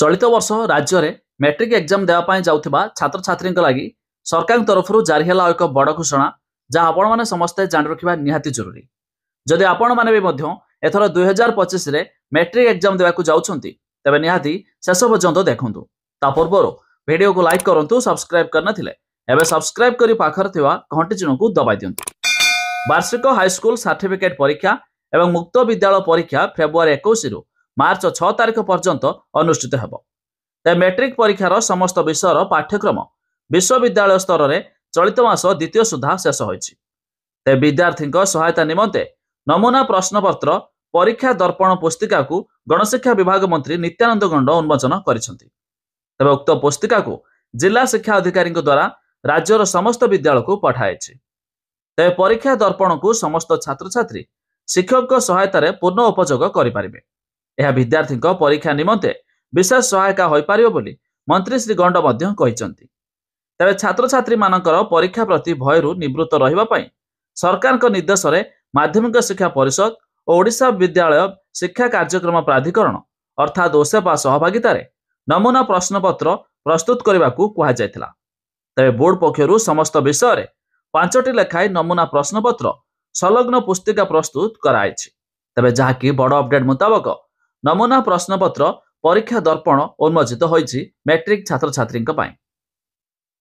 चलित वर्ष राज्य में मैट्रिक एग्जाम देवाई जाऊा छात्र छात्री लगी सरकार तरफ जारी है एक बड़ घोषणा जहाँ आपण मैंने समस्ते जान रखा निहाती जरूरी। जदि आपण मैंने भी एथर 2025 मैट्रिक एग्जाम देवाक जाउछंती तेबे निहाती शेष पर्यंत देखंतु। ता पूर्व वीडियो को लाइक करंतु, सब्सक्राइब करनथिले एबे सब्सक्राइब करी पाखर थिवा घंटी चिन्ह को दबाई दियंतु। वार्षिक हाईस्कूल सर्टिफिकेट परीक्षा एवं मुक्त विद्यालय परीक्षा फेब्रुआरी 21 रु मार्च 6 तारिख पर्यंत अनुष्ठित हेबो। ते मैट्रिक परीक्षार समस्त विषयर पाठ्यक्रम विश्वविद्यालय स्तर में चलित मास द्वितीय सुधा शेष होइछि। ते विद्यार्थी सहायता निमंते नमूना प्रश्नपत्र परीक्षा दर्पण पुस्तिका को गणशिक्षा विभाग मंत्री नित्यानंद गंड उन्मोचन करिसेंति। तेबे उक्त पुस्तिका को जिला शिक्षा अधिकारी द्वारा राज्यर समस्त विद्यालय को पठाइछि। तेबे परीक्षा दर्पण को समस्त छात्र छात्री शिक्षक सहायतार पूर्ण उपयोग करें। यह विद्यार्थी परीक्षा निमंते विशेष सहायक हो पार बोली मंत्री श्री गंड कहते। तेरे छात्र छात्री मानकर परीक्षा प्रति भयरू निवृत्त रही सरकार निर्देश में माध्यमिक शिक्षा परिषद और ओडिशा विद्यालय शिक्षा कार्यक्रम प्राधिकरण अर्थात ओसेपा सहभागितार नमूना प्रश्नपत्र प्रस्तुत करने को कहुला। तेरे बोर्ड पक्षर समस्त विषय में 5टी लेखाएं नमूना प्रश्नपत्र संलग्न पुस्तिका प्रस्तुत कराई। तेबे जहाँकि बड़ अपडेट मुताबक नमूना प्रश्नपत्र परीक्षा दर्पण उन्मोचित होइछि मैट्रिक छात्र छात्री।